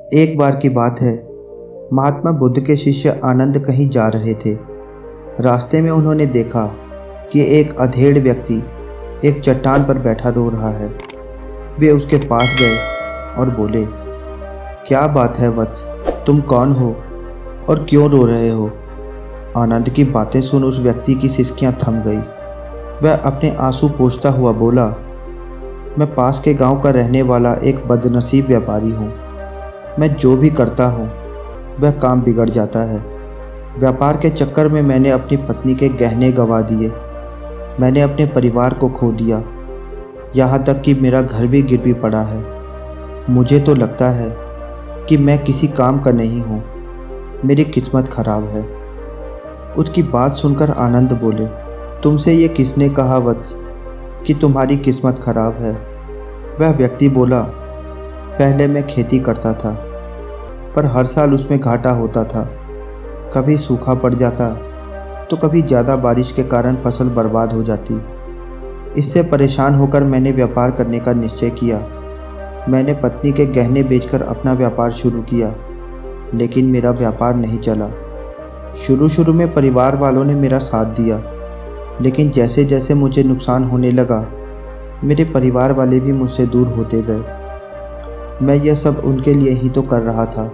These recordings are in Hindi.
एक बार की बात है, महात्मा बुद्ध के शिष्य आनंद कहीं जा रहे थे। रास्ते में उन्होंने देखा कि एक अधेड़ व्यक्ति एक चट्टान पर बैठा रो रहा है। वे उसके पास गए और बोले, क्या बात है वत्स, तुम कौन हो और क्यों रो रहे हो? आनंद की बातें सुन उस व्यक्ति की सिसकियां थम गई। वह अपने आंसू पोंछता हुआ बोला, मैं पास के गांव का रहने वाला एक बदनसीब व्यापारी हूँ। मैं जो भी करता हूँ वह काम बिगड़ जाता है। व्यापार के चक्कर में मैंने अपनी पत्नी के गहने गंवा दिए। मैंने अपने परिवार को खो दिया, यहाँ तक कि मेरा घर भी गिरवी पड़ा है। मुझे तो लगता है कि मैं किसी काम का नहीं हूँ। मेरी किस्मत खराब है। उसकी बात सुनकर आनंद बोले, तुमसे ये किसने कहा वत्स कि तुम्हारी किस्मत खराब है? वह व्यक्ति बोला, पहले मैं खेती करता था, पर हर साल उसमें घाटा होता था। कभी सूखा पड़ जाता तो कभी ज़्यादा बारिश के कारण फसल बर्बाद हो जाती। इससे परेशान होकर मैंने व्यापार करने का निश्चय किया। मैंने पत्नी के गहने बेचकर अपना व्यापार शुरू किया, लेकिन मेरा व्यापार नहीं चला। शुरू में परिवार वालों ने मेरा साथ दिया, लेकिन जैसे जैसे मुझे नुकसान होने लगा, मेरे परिवार वाले भी मुझसे दूर होते गए। मैं यह सब उनके लिए ही तो कर रहा था,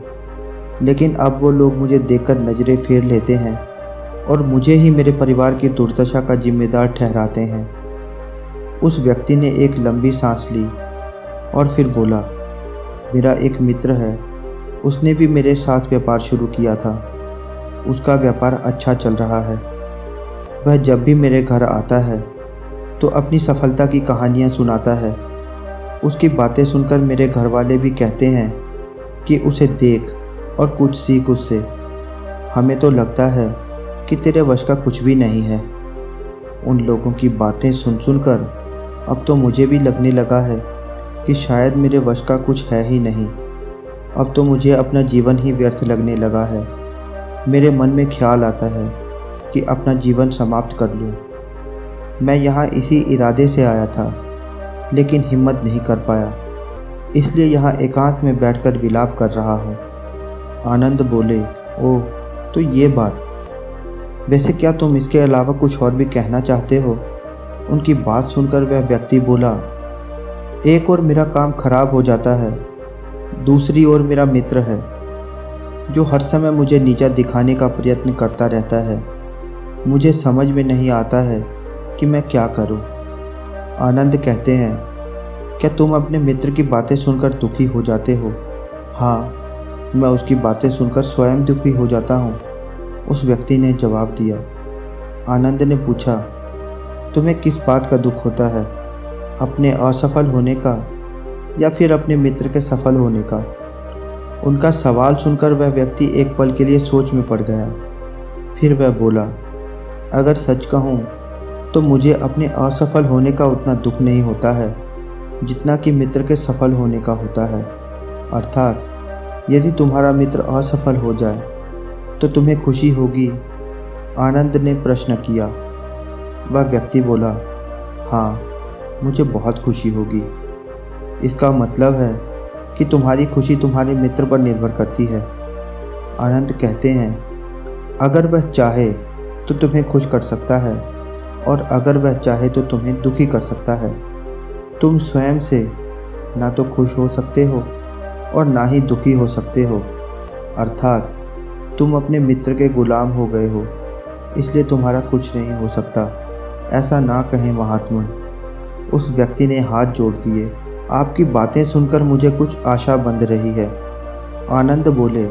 लेकिन अब वो लोग मुझे देखकर नज़रें फेर लेते हैं और मुझे ही मेरे परिवार की दुर्दशा का जिम्मेदार ठहराते हैं। उस व्यक्ति ने एक लंबी सांस ली और फिर बोला, मेरा एक मित्र है, उसने भी मेरे साथ व्यापार शुरू किया था। उसका व्यापार अच्छा चल रहा है। वह जब भी मेरे घर आता है तो अपनी सफलता की कहानियाँ सुनाता है। उसकी बातें सुनकर मेरे घर वाले भी कहते हैं कि उसे देख और कुछ सीख उससे। हमें तो लगता है कि तेरे वश का कुछ भी नहीं है। उन लोगों की बातें सुनकर अब तो मुझे भी लगने लगा है कि शायद मेरे वश का कुछ है ही नहीं। अब तो मुझे अपना जीवन ही व्यर्थ लगने लगा है। मेरे मन में ख्याल आता है कि अपना जीवन समाप्त कर लूं। मैं यहाँ इसी इरादे से आया था, लेकिन हिम्मत नहीं कर पाया, इसलिए यहाँ एकांत में बैठकर विलाप कर रहा हूँ। आनंद बोले, ओह, तो ये बात। वैसे क्या तुम इसके अलावा कुछ और भी कहना चाहते हो? उनकी बात सुनकर वह व्यक्ति बोला, एक और मेरा काम खराब हो जाता है, दूसरी ओर मेरा मित्र है जो हर समय मुझे नीचा दिखाने का प्रयत्न करता रहता है। मुझे समझ में नहीं आता है कि मैं क्या करूं। आनंद कहते हैं, क्या तुम अपने मित्र की बातें सुनकर दुखी हो जाते हो? हाँ, मैं उसकी बातें सुनकर स्वयं दुखी हो जाता हूँ, उस व्यक्ति ने जवाब दिया। आनंद ने पूछा, तुम्हें किस बात का दुख होता है, अपने असफल होने का या फिर अपने मित्र के सफल होने का? उनका सवाल सुनकर वह व्यक्ति एक पल के लिए सोच में पड़ गया। फिर वह बोला, अगर सच कहूँ तो मुझे अपने असफल होने का उतना दुख नहीं होता है जितना कि मित्र के सफल होने का होता है। अर्थात यदि तुम्हारा मित्र असफल हो जाए तो तुम्हें खुशी होगी? आनंद ने प्रश्न किया। वह व्यक्ति बोला, हाँ, मुझे बहुत खुशी होगी। इसका मतलब है कि तुम्हारी खुशी तुम्हारे मित्र पर निर्भर करती है। आनंद कहते हैं, अगर वह चाहे तो तुम्हें खुश कर सकता है और अगर वह चाहे तो तुम्हें दुखी कर सकता है। तुम स्वयं से ना तो खुश हो सकते हो और ना ही दुखी हो सकते हो। अर्थात तुम अपने मित्र के गुलाम हो गए हो, इसलिए तुम्हारा कुछ नहीं हो सकता। ऐसा ना कहें महात्मन। उस व्यक्ति ने हाथ जोड़ दिए। आपकी बातें सुनकर मुझे कुछ आशा बंध रही है। आनंद बोले,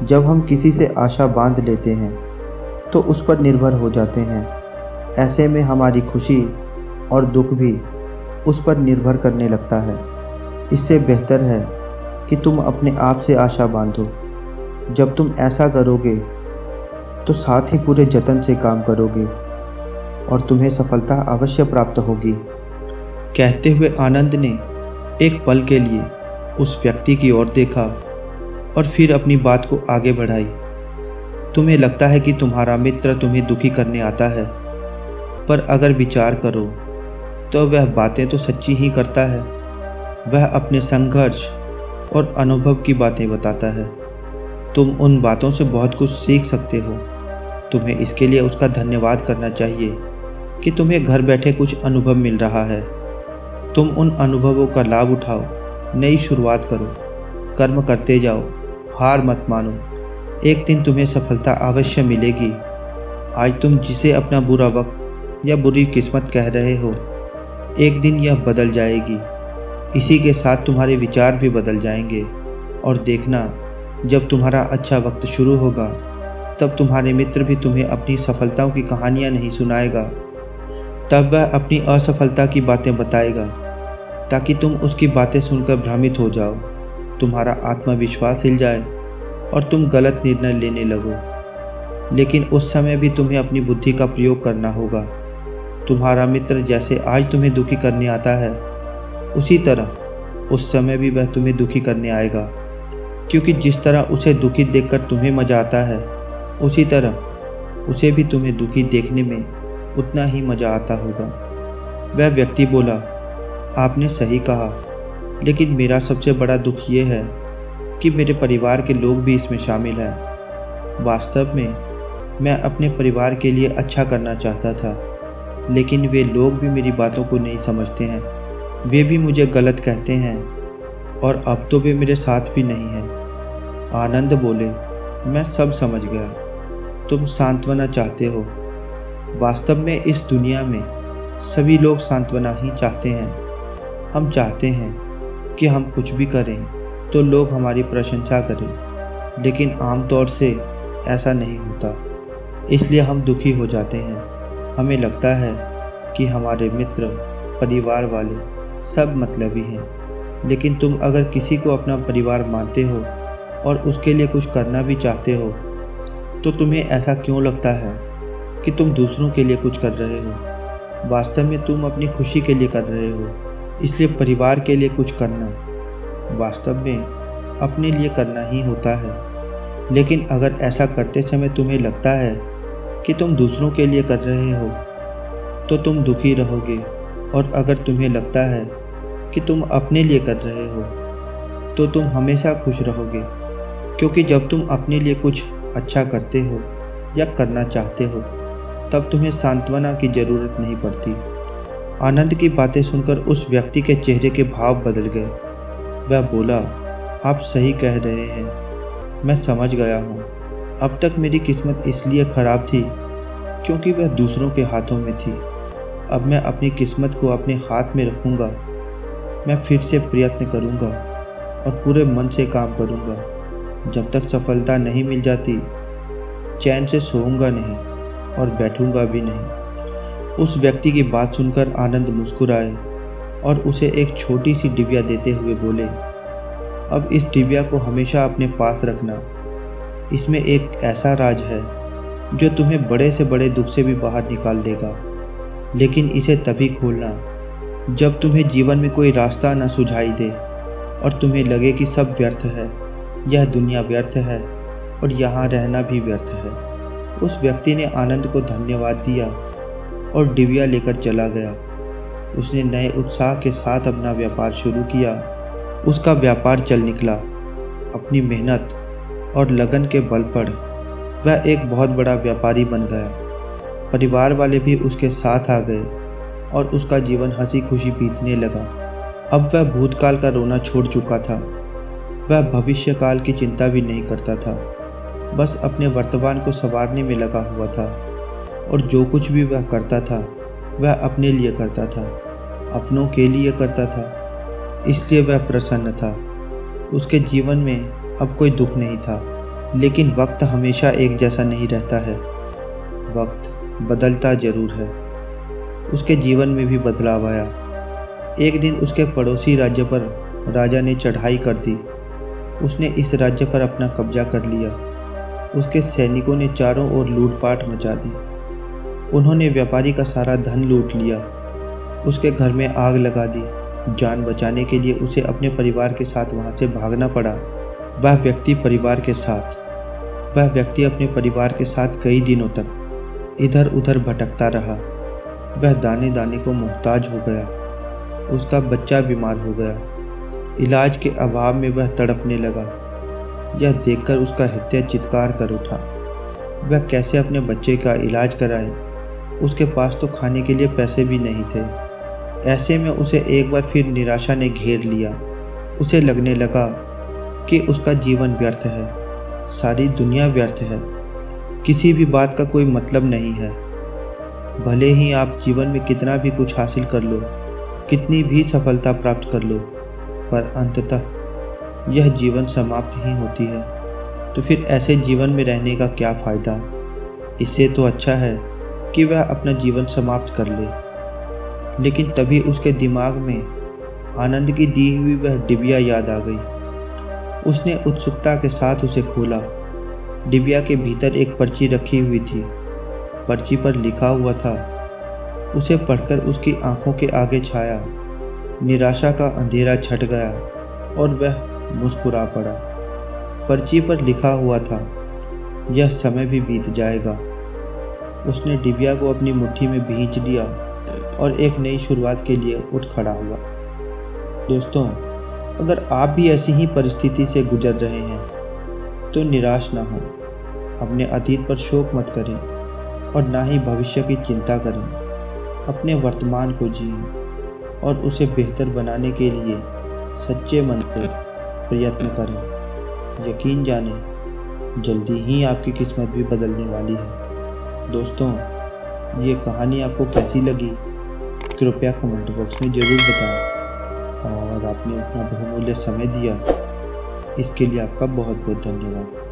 जब हम किसी से आशा बांध लेते हैं तो उस पर निर्भर हो जाते हैं। ऐसे में हमारी खुशी और दुख भी उस पर निर्भर करने लगता है। इससे बेहतर है कि तुम अपने आप से आशा बांधो। जब तुम ऐसा करोगे तो साथ ही पूरे जतन से काम करोगे और तुम्हें सफलता अवश्य प्राप्त होगी। कहते हुए आनंद ने एक पल के लिए उस व्यक्ति की ओर देखा और फिर अपनी बात को आगे बढ़ाई। तुम्हें लगता है कि तुम्हारा मित्र तुम्हें दुखी करने आता है, पर अगर विचार करो तो वह बातें तो सच्ची ही करता है। वह अपने संघर्ष और अनुभव की बातें बताता है। तुम उन बातों से बहुत कुछ सीख सकते हो। तुम्हें इसके लिए उसका धन्यवाद करना चाहिए कि तुम्हें घर बैठे कुछ अनुभव मिल रहा है। तुम उन अनुभवों का लाभ उठाओ, नई शुरुआत करो, कर्म करते जाओ, हार मत मानो। एक दिन तुम्हें सफलता अवश्य मिलेगी। आज तुम जिसे अपना बुरा वक्त या बुरी किस्मत कह रहे हो, एक दिन यह बदल जाएगी। इसी के साथ तुम्हारे विचार भी बदल जाएंगे। और देखना, जब तुम्हारा अच्छा वक्त शुरू होगा, तब तुम्हारे मित्र भी तुम्हें अपनी सफलताओं की कहानियाँ नहीं सुनाएगा। तब वह अपनी असफलता की बातें बताएगा ताकि तुम उसकी बातें सुनकर भ्रमित हो जाओ, तुम्हारा आत्मविश्वास हिल जाए और तुम गलत निर्णय लेने लगो। लेकिन उस समय भी तुम्हें अपनी बुद्धि का प्रयोग करना होगा। तुम्हारा मित्र जैसे आज तुम्हें दुखी करने आता है, उसी तरह उस समय भी वह तुम्हें दुखी करने आएगा, क्योंकि जिस तरह उसे दुखी देखकर तुम्हें मज़ा आता है, उसी तरह उसे भी तुम्हें दुखी देखने में उतना ही मज़ा आता होगा। वह व्यक्ति बोला, आपने सही कहा, लेकिन मेरा सबसे बड़ा दुख ये है कि मेरे परिवार के लोग भी इसमें शामिल हैं। वास्तव में मैं अपने परिवार के लिए अच्छा करना चाहता था, लेकिन वे लोग भी मेरी बातों को नहीं समझते हैं। वे भी मुझे गलत कहते हैं और अब तो वे मेरे साथ भी नहीं हैं। आनंद बोले, मैं सब समझ गया। तुम सांत्वना चाहते हो। वास्तव में इस दुनिया में सभी लोग सांत्वना ही चाहते हैं। हम चाहते हैं कि हम कुछ भी करें तो लोग हमारी प्रशंसा करें, लेकिन आमतौर से ऐसा नहीं होता। इसलिए हम दुखी हो जाते हैं। हमें लगता है कि हमारे मित्र, परिवार वाले सब मतलबी हैं। लेकिन तुम अगर किसी को अपना परिवार मानते हो और उसके लिए कुछ करना भी चाहते हो, तो तुम्हें ऐसा क्यों लगता है कि तुम दूसरों के लिए कुछ कर रहे हो? वास्तव में तुम अपनी खुशी के लिए कर रहे हो। इसलिए परिवार के लिए कुछ करना वास्तव में अपने लिए करना ही होता है। लेकिन अगर ऐसा करते समय तुम्हें लगता है कि तुम दूसरों के लिए कर रहे हो, तो तुम दुखी रहोगे। और अगर तुम्हें लगता है कि तुम अपने लिए कर रहे हो, तो तुम हमेशा खुश रहोगे, क्योंकि जब तुम अपने लिए कुछ अच्छा करते हो या करना चाहते हो, तब तुम्हें सांत्वना की ज़रूरत नहीं पड़ती। आनंद की बातें सुनकर उस व्यक्ति के चेहरे के भाव बदल गए। वह बोला, आप सही कह रहे हैं, मैं समझ गया हूँ। अब तक मेरी किस्मत इसलिए ख़राब थी क्योंकि वह दूसरों के हाथों में थी। अब मैं अपनी किस्मत को अपने हाथ में रखूँगा। मैं फिर से प्रयत्न करूँगा और पूरे मन से काम करूँगा। जब तक सफलता नहीं मिल जाती, चैन से सोऊंगा नहीं और बैठूंगा भी नहीं। उस व्यक्ति की बात सुनकर आनंद मुस्कुराए और उसे एक छोटी सी डिबिया देते हुए बोले, अब इस डिबिया को हमेशा अपने पास रखना। इसमें एक ऐसा राज है जो तुम्हें बड़े से बड़े दुख से भी बाहर निकाल देगा। लेकिन इसे तभी खोलना जब तुम्हें जीवन में कोई रास्ता न सुझाई दे और तुम्हें लगे कि सब व्यर्थ है, यह दुनिया व्यर्थ है और यहाँ रहना भी व्यर्थ है। उस व्यक्ति ने आनंद को धन्यवाद दिया और डिबिया लेकर चला गया। उसने नए उत्साह के साथ अपना व्यापार शुरू किया। उसका व्यापार चल निकला। अपनी मेहनत और लगन के बल पर वह एक बहुत बड़ा व्यापारी बन गया। परिवार वाले भी उसके साथ आ गए और उसका जीवन हंसी खुशी बीतने लगा। अब वह भूतकाल का रोना छोड़ चुका था। वह भविष्यकाल की चिंता भी नहीं करता था, बस अपने वर्तमान को संवारने में लगा हुआ था। और जो कुछ भी वह करता था, वह अपने लिए करता था, अपनों के लिए करता था। इसलिए वह प्रसन्न था। उसके जीवन में अब कोई दुख नहीं था। लेकिन वक्त हमेशा एक जैसा नहीं रहता है। वक्त बदलता जरूर है। उसके जीवन में भी बदलाव आया। एक दिन उसके पड़ोसी राज्य पर राजा ने चढ़ाई कर दी। उसने इस राज्य पर अपना कब्जा कर लिया। उसके सैनिकों ने चारों ओर लूटपाट मचा दी। उन्होंने व्यापारी का सारा धन लूट लिया। उसके घर में आग लगा दी। जान बचाने के लिए उसे अपने परिवार के साथ वहां से भागना पड़ा। वह व्यक्ति अपने परिवार के साथ कई दिनों तक इधर उधर भटकता रहा। वह दाने दाने को मोहताज हो गया। उसका बच्चा बीमार हो गया। इलाज के अभाव में वह तड़पने लगा। यह देखकर उसका हृदय चित्कार कर उठा। वह कैसे अपने बच्चे का इलाज कराए? उसके पास तो खाने के लिए पैसे भी नहीं थे। ऐसे में उसे एक बार फिर निराशा ने घेर लिया। उसे लगने लगा कि उसका जीवन व्यर्थ है, सारी दुनिया व्यर्थ है, किसी भी बात का कोई मतलब नहीं है। भले ही आप जीवन में कितना भी कुछ हासिल कर लो, कितनी भी सफलता प्राप्त कर लो, पर अंततः यह जीवन समाप्त ही होती है। तो फिर ऐसे जीवन में रहने का क्या फ़ायदा? इससे तो अच्छा है कि वह अपना जीवन समाप्त कर ले। लेकिन तभी उसके दिमाग में आनंद की दी हुई वह डिबिया याद आ गई। उसने उत्सुकता के साथ उसे खोला। डिबिया के भीतर एक पर्ची रखी हुई थी। पर्ची पर लिखा हुआ था। उसे पढ़कर उसकी आंखों के आगे छाया निराशा का अंधेरा छट गया और वह मुस्कुरा पड़ा। पर्ची पर लिखा हुआ था, यह समय भी बीत जाएगा। उसने डिबिया को अपनी मुट्ठी में भींच लिया और एक नई शुरुआत के लिए उठ खड़ा हुआ। दोस्तों, अगर आप भी ऐसी ही परिस्थिति से गुजर रहे हैं तो निराश ना हो। अपने अतीत पर शोक मत करें और ना ही भविष्य की चिंता करें। अपने वर्तमान को जिएं और उसे बेहतर बनाने के लिए सच्चे मन से प्रयत्न करें। यकीन जानें, जल्दी ही आपकी किस्मत भी बदलने वाली है। दोस्तों, ये कहानी आपको कैसी लगी कृपया कमेंट बॉक्स में ज़रूर बताएं और आपने अपना बहुमूल्य समय दिया, इसके लिए आपका बहुत बहुत धन्यवाद।